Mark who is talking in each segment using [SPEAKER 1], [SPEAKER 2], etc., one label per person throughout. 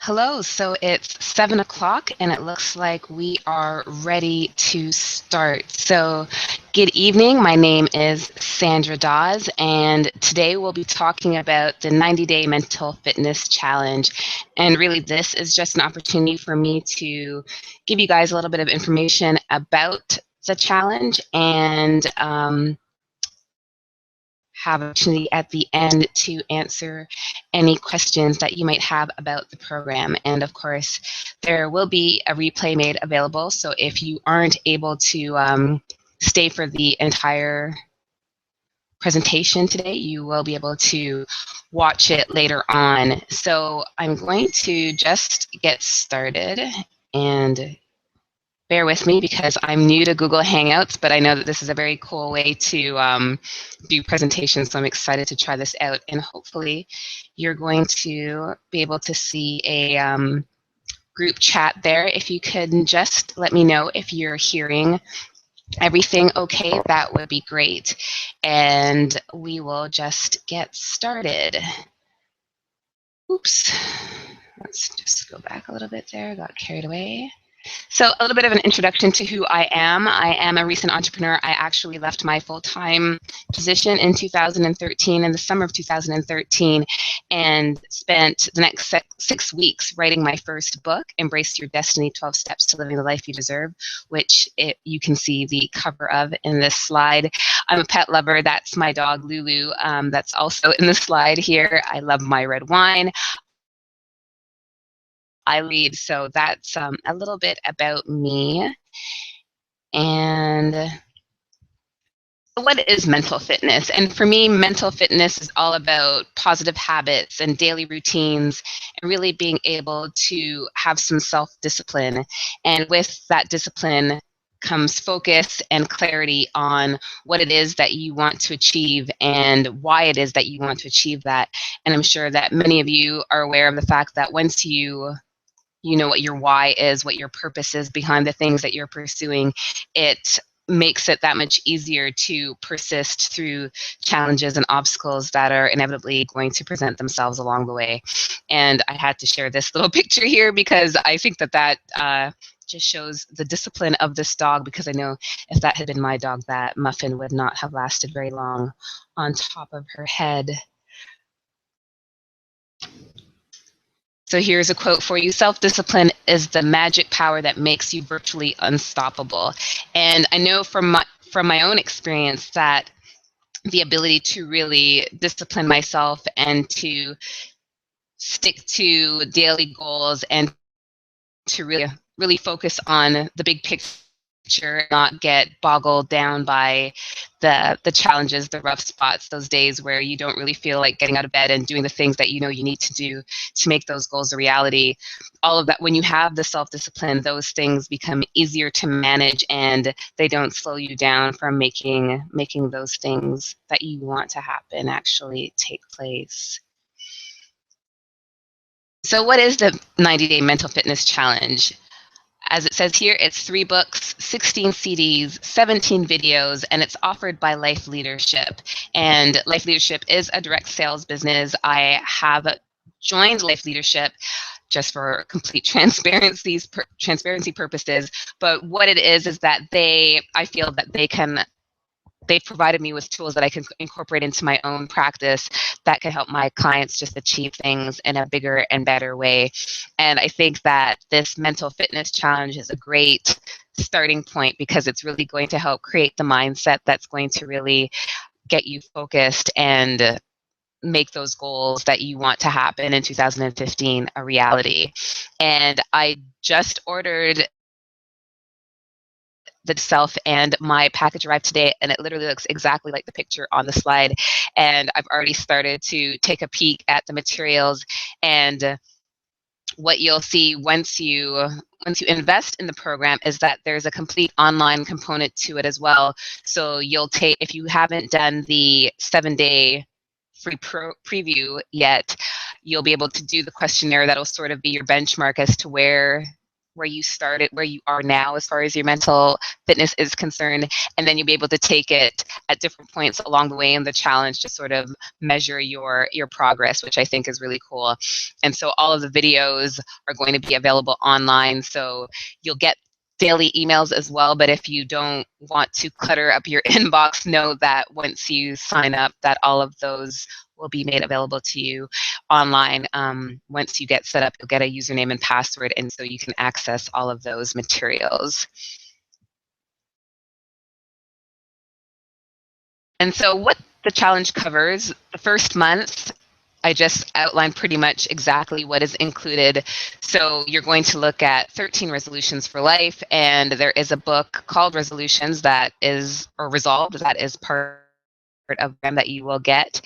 [SPEAKER 1] Hello, so it's 7 o'clock and it looks like we are ready to start. So, good evening. My name is Sandra Dawes, and today we'll be talking about the 90-day mental fitness challenge. And really, this is just an opportunity for me to give you guys a little bit of information about the challenge and have an opportunity at the end to answer any questions that you might have about the program. And of course, there will be a replay made available. So if you aren't able to stay for the entire presentation today, you will be able to watch it later on. So I'm going to just get started, and bear with me because I'm new to Google Hangouts, but I know that this is a very cool way to do presentations, so I'm excited to try this out. And hopefully you're going to be able to see a group chat there. If you could just let me know if you're hearing everything okay, that would be great. And we will just get started. Oops, let's just go back a little bit there, got carried away. So a little bit of an introduction to who I am. I am a recent entrepreneur. I actually left my full-time position in 2013, in the summer of 2013, and spent the next 6 weeks writing my first book, Embrace Your Destiny, 12 Steps to Living the Life You Deserve, which you can see the cover of in this slide. I'm a pet lover. That's my dog, Lulu. That's also in the slide here. I love my red wine. I read, so that's a little bit about me. And what is mental fitness? And for me, mental fitness is all about positive habits and daily routines and really being able to have some self-discipline. And with that discipline comes focus and clarity on what it is that you want to achieve and why it is that you want to achieve that. And I'm sure that many of you are aware of the fact that once you know what your why is, what your purpose is behind the things that you're pursuing, it makes it that much easier to persist through challenges and obstacles that are inevitably going to present themselves along the way. And I had to share this little picture here because I think that just shows the discipline of this dog, because I know if that had been my dog, that Muffin would not have lasted very long on top of her head. So here's a quote for you. Self-discipline is the magic power that makes you virtually unstoppable. And I know from my own experience that the ability to really discipline myself and to stick to daily goals and to really focus on the big picture, not get boggled down by the challenges, the rough spots, those days where you don't really feel like getting out of bed and doing the things that you know you need to do to make those goals a reality. All of that, when you have the self-discipline, those things become easier to manage and they don't slow you down from making those things that you want to happen actually take place. So what is the 90-day mental fitness challenge? As it says here, it's 3 books, 16 CDs, 17 videos, and it's offered by Life Leadership. And Life Leadership is a direct sales business. I have joined Life Leadership just for complete transparency purposes. But what it is that I feel that they've provided me with tools that I can incorporate into my own practice that can help my clients just achieve things in a bigger and better way. And I think that this mental fitness challenge is a great starting point because it's really going to help create the mindset that's going to really get you focused and make those goals that you want to happen in 2015 a reality. And I just ordered itself, and my package arrived today, and it literally looks exactly like the picture on the slide. And I've already started to take a peek at the materials, and what you'll see once you invest in the program is that there's a complete online component to it as well. So if you haven't done the 7-day free preview yet, you'll be able to do the questionnaire that'll sort of be your benchmark as to where where you started, where you are now as far as your mental fitness is concerned, and then you'll be able to take it at different points along the way in the challenge to sort of measure your progress, which I think is really cool. And so all of the videos are going to be available online, so you'll get daily emails as well. But if you don't want to clutter up your inbox, know that once you sign up, that all of those will be made available to you online. Once you get set up, you'll get a username and password, and so you can access all of those materials. And so what the challenge covers, the first month, I just outlined pretty much exactly what is included. So you're going to look at 13 resolutions for life, and there is a book called Resolutions that is, or Resolved, that is part of them that you will get.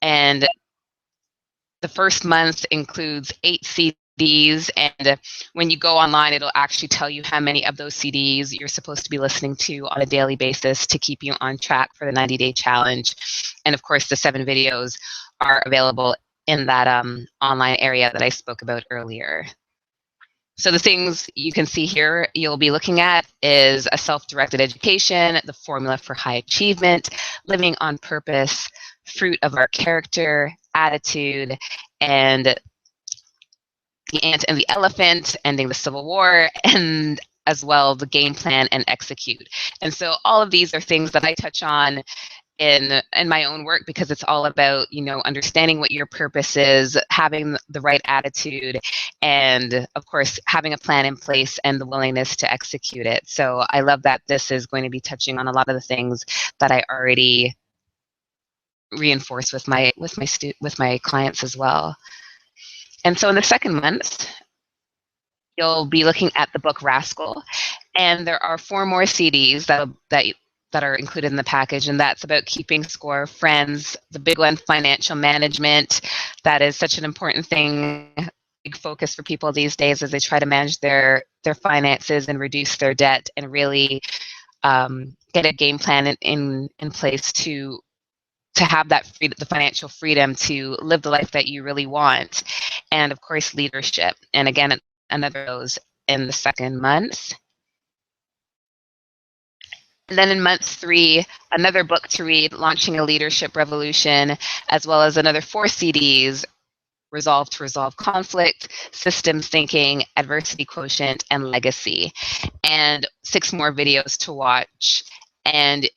[SPEAKER 1] And the first month includes 8 CDs, and when you go online, it'll actually tell you how many of those CDs you're supposed to be listening to on a daily basis to keep you on track for the 90-day challenge. And of course, the 7 videos are available in that online area that I spoke about earlier. So the things you can see here you'll be looking at is a self-directed education, the formula for high achievement, living on purpose, fruit of our character, attitude, and the ant and the elephant, ending the Civil War, and as well the game plan and execute. And so all of these are things that I touch on in my own work, because it's all about, you know, understanding what your purpose is, having the right attitude, and of course having a plan in place and the willingness to execute it. So I love that this is going to be touching on a lot of the things that I already reinforce with my clients as well. And so in the second month, you'll be looking at the book Rascal, and there are 4 more CDs that are included in the package, and that's about keeping score, friends, the big one, financial management. That is such an important thing, big focus for people these days as they try to manage their finances and reduce their debt, and really get a game plan in place to have that the financial freedom to live the life that you really want. And of course, leadership. And again, another of those in the second month. And then in month 3, another book to read, Launching a Leadership Revolution, as well as another 4 CDs, Resolve to Resolve Conflict, Systems Thinking, Adversity Quotient, and Legacy, and 6 more videos to watch. And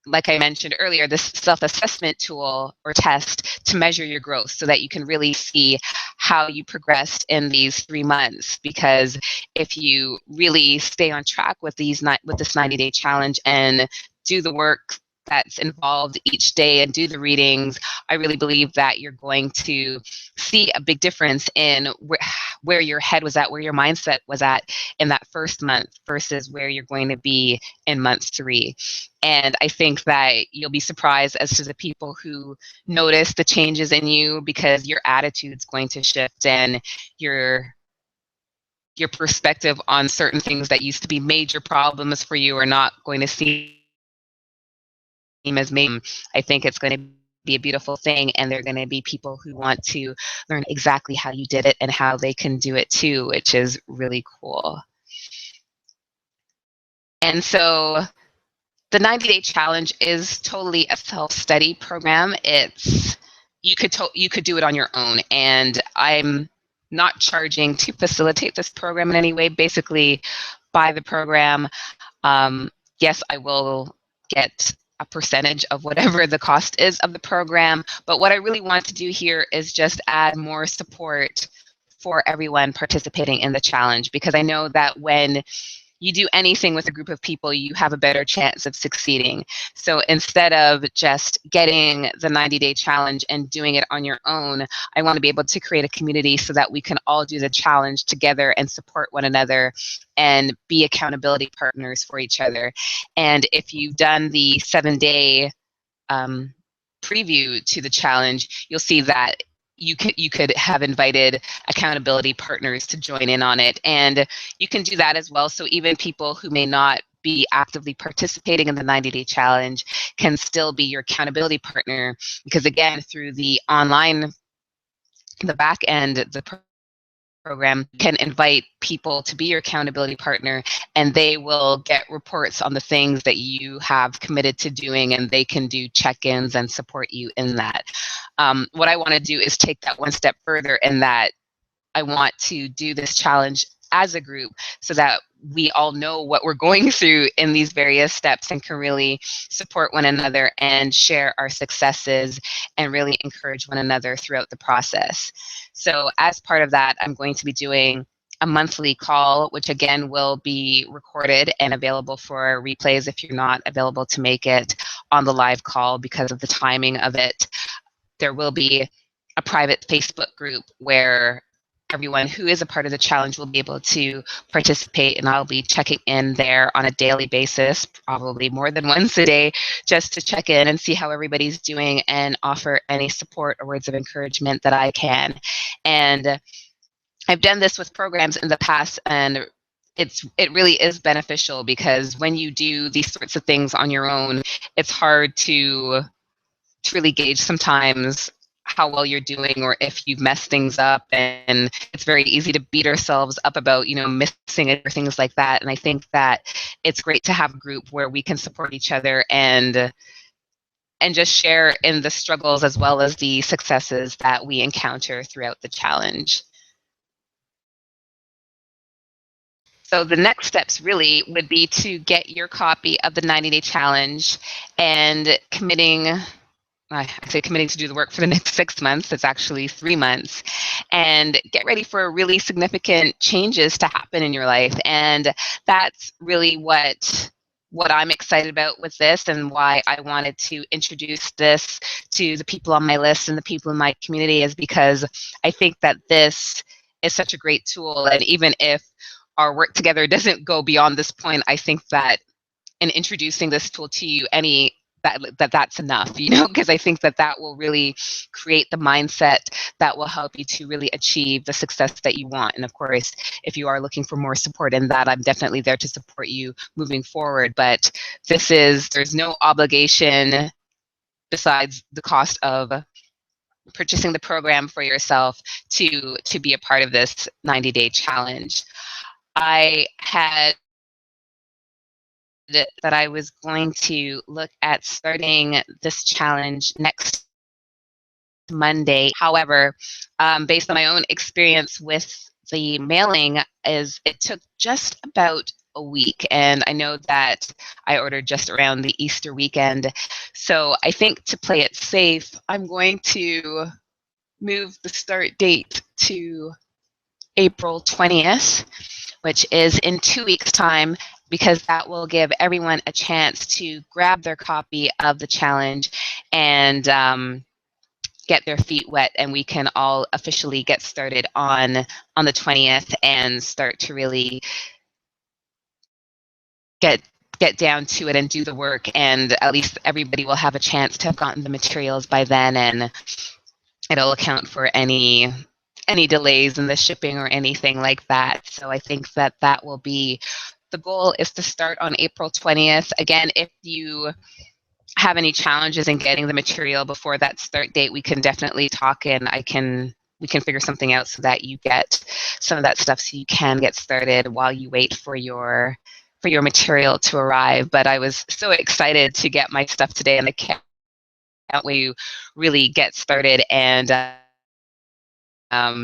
[SPEAKER 1] like I mentioned earlier, this self-assessment tool or test to measure your growth so that you can really see how you progressed in these 3 months. Because if you really stay on track with this 90-day challenge and do the work that's involved each day and do the readings, I really believe that you're going to see a big difference in where your head was at, where your mindset was at in that first month versus where you're going to be in month 3. And I think that you'll be surprised as to the people who notice the changes in you, because your attitude's going to shift, and your perspective on certain things that used to be major problems for you are not going to seem as major. I think it's going to be a beautiful thing, and there are going to be people who want to learn exactly how you did it and how they can do it too, which is really cool. And so the 90-day challenge is totally a self-study program. You could do it on your own, and I'm not charging to facilitate this program in any way. Basically, buy the program. Yes, I will get a percentage of whatever the cost is of the program, but what I really want to do here is just add more support for everyone participating in the challenge, because I know that when you do anything with a group of people, you have a better chance of succeeding. So instead of just getting the 90-day challenge and doing it on your own, I want to be able to create a community so that we can all do the challenge together and support one another and be accountability partners for each other. And if you've done the 7-day preview to the challenge, you'll see that you could have invited accountability partners to join in on it, and you can do that as well. So even people who may not be actively participating in the 90-day challenge can still be your accountability partner, because again, through the online, the back end, the program, you can invite people to be your accountability partner, and they will get reports on the things that you have committed to doing, and they can do check-ins and support you in that. What I want to do is take that one step further in that I want to do this challenge as a group so that we all know what we're going through in these various steps and can really support one another and share our successes and really encourage one another throughout the process. So as part of that, I'm going to be doing a monthly call, which again will be recorded and available for replays if you're not available to make it on the live call because of the timing of it. There will be a private Facebook group where everyone who is a part of the challenge will be able to participate, and I'll be checking in there on a daily basis, probably more than once a day, just to check in and see how everybody's doing and offer any support or words of encouragement that I can. And I've done this with programs in the past, and it really is beneficial because when you do these sorts of things on your own, it's hard to really gauge sometimes how well you're doing or if you've messed things up, and it's very easy to beat ourselves up about missing it or things like that. And I think that it's great to have a group where we can support each other and just share in the struggles as well as the successes that we encounter throughout the challenge. So the next steps really would be to get your copy of the 90-day challenge and I say committing to do the work for the next 6 months. It's actually 3 months, and get ready for really significant changes to happen in your life. And that's really what I'm excited about with this, and why I wanted to introduce this to the people on my list and the people in my community, is because I think that this is such a great tool. And even if our work together doesn't go beyond this point, I think that in introducing this tool to you, that's enough, because I think that will really create the mindset that will help you to really achieve the success that you want. And of course, if you are looking for more support in that, I'm definitely there to support you moving forward. But there's no obligation besides the cost of purchasing the program for yourself to be a part of this 90-day challenge. I had that I was going to look at starting this challenge next Monday. However, based on my own experience with the mailing, it took just about a week, and I know that I ordered just around the Easter weekend. So I think to play it safe, I'm going to move the start date to April 20th, which is in 2 weeks' time, because that will give everyone a chance to grab their copy of the challenge and get their feet wet, and we can all officially get started on the 20th and start to really get down to it and do the work. And at least everybody will have a chance to have gotten the materials by then, and it'll account for any delays in the shipping or anything like that. So I think that will be the goal, is to start on April 20th. Again, if you have any challenges in getting the material before that start date, we can definitely talk, and we can figure something out so that you get some of that stuff so you can get started while you wait for your material to arrive. But I was so excited to get my stuff today, and I can't wait to really get started and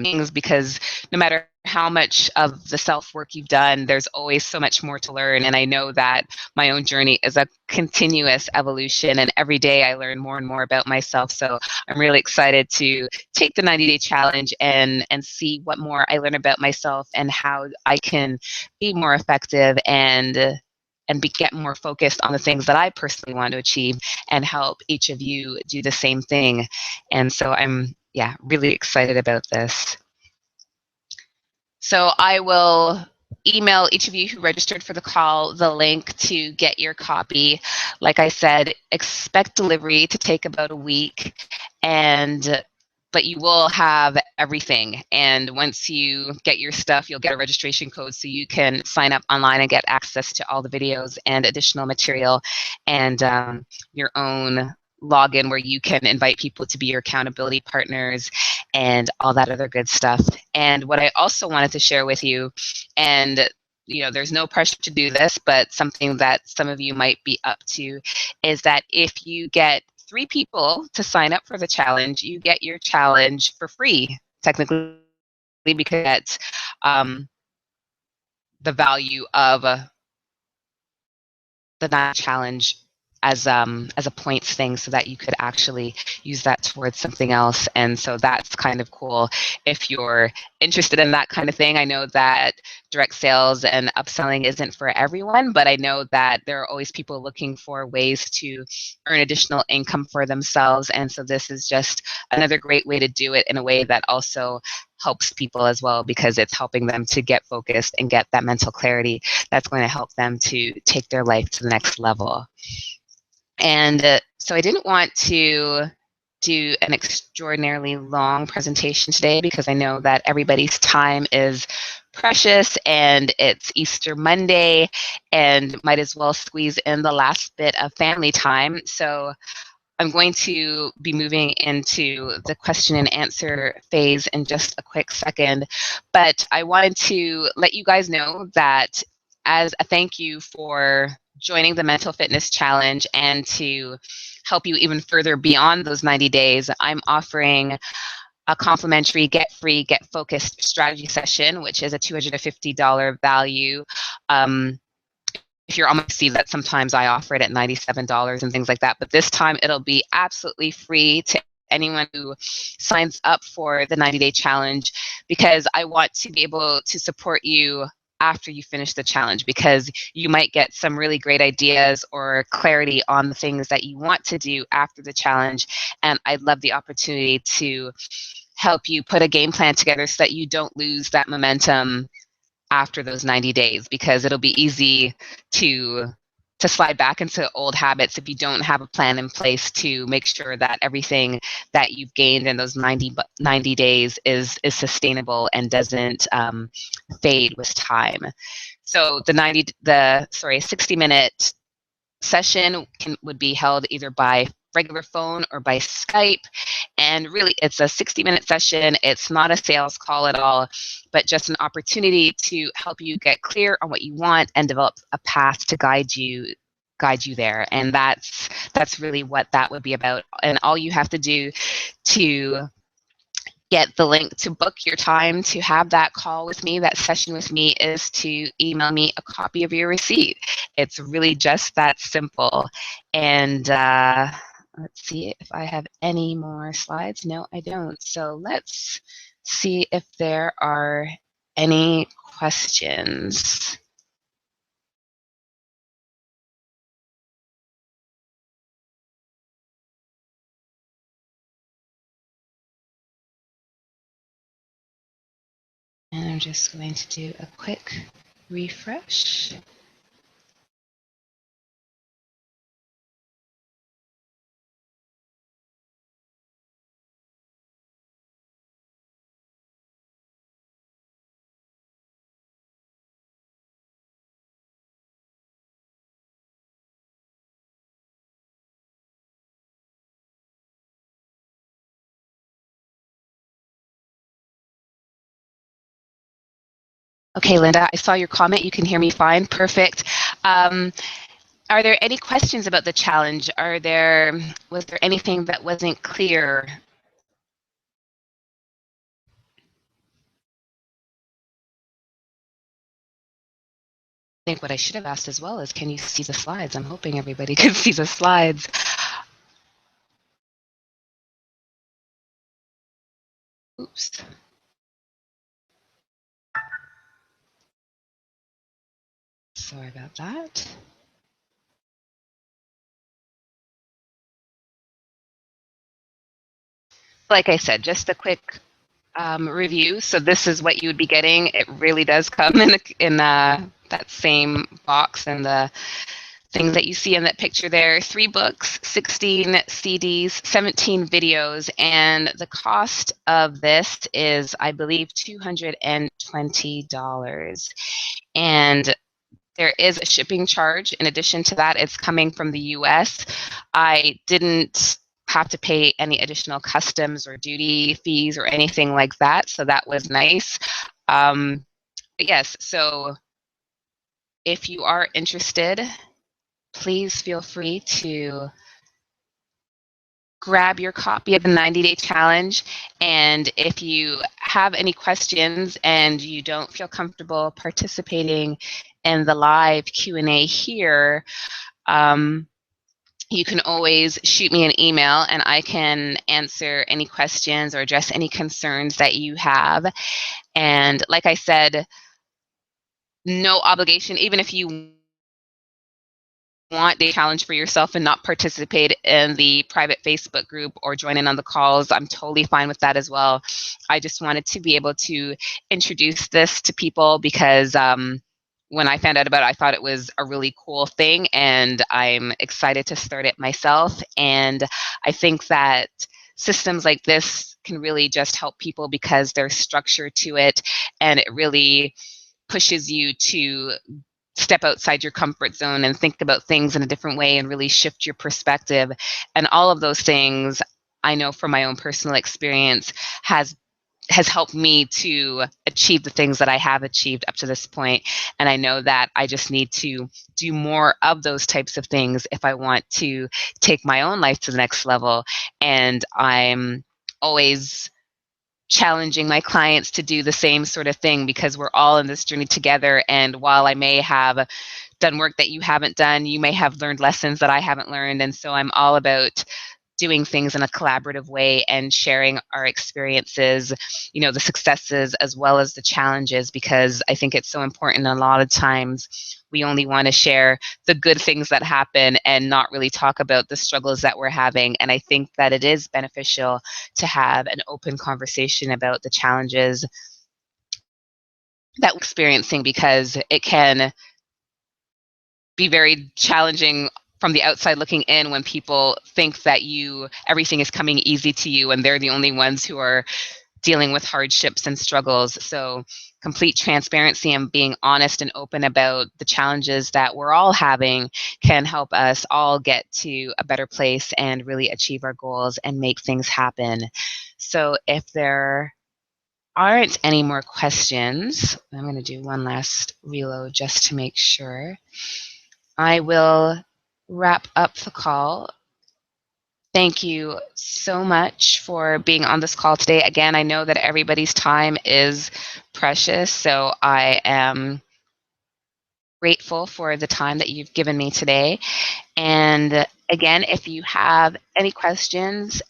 [SPEAKER 1] things, because no matter how much of the self-work you've done, there's always so much more to learn. And I know that my own journey is a continuous evolution, and every day I learn more and more about myself. So I'm really excited to take the 90-day challenge and see what more I learn about myself and how I can be more effective and get more focused on the things that I personally want to achieve, and help each of you do the same thing. And so I'm really excited about this. So I will email each of you who registered for the call the link to get your copy. Like I said, expect delivery to take about a week, but you will have everything. And once you get your stuff, you'll get a registration code so you can sign up online and get access to all the videos and additional material, and your own login where you can invite people to be your accountability partners and all that other good stuff. And what I also wanted to share with you, and there's no pressure to do this, but something that some of you might be up to, is that if you get 3 people to sign up for the challenge, you get your challenge for free, technically, because that's the value of the night challenge as a points thing, so that you could actually use that towards something else. And so that's kind of cool if you're interested in that kind of thing. I know that direct sales and upselling isn't for everyone, but I know that there are always people looking for ways to earn additional income for themselves. And so this is just another great way to do it in a way that also helps people as well, because it's helping them to get focused and get that mental clarity that's going to help them to take their life to the next level. And so I didn't want to do an extraordinarily long presentation today, because I know that everybody's time is precious and it's Easter Monday and might as well squeeze in the last bit of family time. So I'm going to be moving into the question and answer phase in just a quick second, but I wanted to let you guys know that as a thank you for joining the Mental Fitness Challenge, and to help you even further beyond those 90 days, I'm offering a complimentary Get Free, Get Focused strategy session, which is a $250 value. If you're on my see that sometimes I offer it at $97 and things like that, but this time it'll be absolutely free to anyone who signs up for the 90-day challenge, because I want to be able to support you after you finish the challenge, because you might get some really great ideas or clarity on the things that you want to do after the challenge. And I'd love the opportunity to help you put a game plan together so that you don't lose that momentum after those 90 days, because it'll be easy to slide back into old habits if you don't have a plan in place to make sure that everything that you've gained in those 90 days is sustainable and doesn't fade with time. So the 60-minute session would be held either by regular phone or by Skype. And really, it's a 60-minute session. It's not a sales call at all, but just an opportunity to help you get clear on what you want and develop a path to guide you there. And that's really what that would be about. And all you have to do to get the link to book your time to have that call with me, that session with me, is to email me a copy of your receipt. It's really just that simple. And let's see if I have any more slides. No, I don't. So let's see if there are any questions. And I'm just going to do a quick refresh. Okay, Linda, I saw your comment. You can hear me fine. Perfect. Are there any questions about the challenge? Was there anything that wasn't clear? I think what I should have asked as well is, can you see the slides? I'm hoping everybody can see the slides. Oops. Sorry about that. Like I said, just a quick review. So this is what you would be getting. It really does come in that same box and the things that you see in that picture there. 3 books, 16 CDs, 17 videos, and the cost of this is, I believe, $220. And there is a shipping charge. In addition to that, it's coming from the US. I didn't have to pay any additional customs or duty fees or anything like that. So that was nice. But yes, so if you are interested, please feel free to grab your copy of the 90-day challenge. And if you have any questions and you don't feel comfortable participating in the live Q&A here, you can always shoot me an email and I can answer any questions or address any concerns that you have. And like I said, no obligation, even if you want a challenge for yourself and not participate in the private Facebook group or join in on the calls, I'm totally fine with that as well. I just wanted to be able to introduce this to people because when I found out about it, I thought it was a really cool thing, and I'm excited to start it myself. And I think that systems like this can really just help people because there's structure to it, and it really pushes you to step outside your comfort zone and think about things in a different way and really shift your perspective. And all of those things, I know from my own personal experience, has helped me to achieve the things that I have achieved up to this point. And I know that I just need to do more of those types of things if I want to take my own life to the next level. And I'm always challenging my clients to do the same sort of thing because we're all in this journey together. And while I may have done work that you haven't done, you may have learned lessons that I haven't learned. And so I'm all about doing things in a collaborative way and sharing our experiences, you know, the successes as well as the challenges, because I think it's so important. A lot of times we only want to share the good things that happen and not really talk about the struggles that we're having. And I think that it is beneficial to have an open conversation about the challenges that we're experiencing, because it can be very challenging from the outside looking in when people think that everything is coming easy to you and they're the only ones who are dealing with hardships and struggles. So complete transparency and being honest and open about the challenges that we're all having can help us all get to a better place and really achieve our goals and make things happen. So if there aren't any more questions, I'm going to do one last reload just to make sure. I will wrap up the call. Thank you so much for being on this call today. Again, I know that everybody's time is precious, so I am grateful for the time that you've given me today. And again, if you have any questions,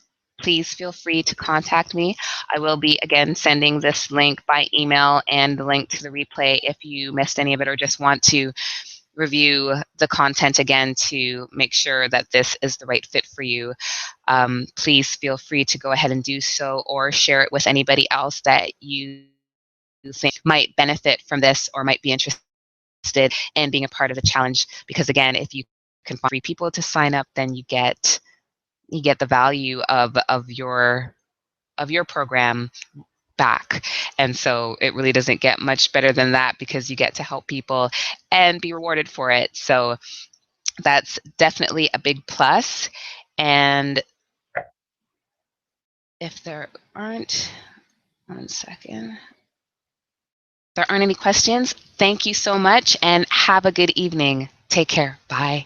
[SPEAKER 1] please feel free to contact me. I will be, again, sending this link by email and the link to the replay if you missed any of it or just want to review the content again to make sure that this is the right fit for you. Please feel free to go ahead and do so, or share it with anybody else that you think might benefit from this or might be interested in being a part of the challenge. Because again, if you can find 3 people to sign up, then you get the value of your program back. And so it really doesn't get much better than that, because you get to help people and be rewarded for it. So that's definitely a big plus. And if there aren't, one second, if there aren't any questions, thank you so much and have a good evening. Take care. Bye.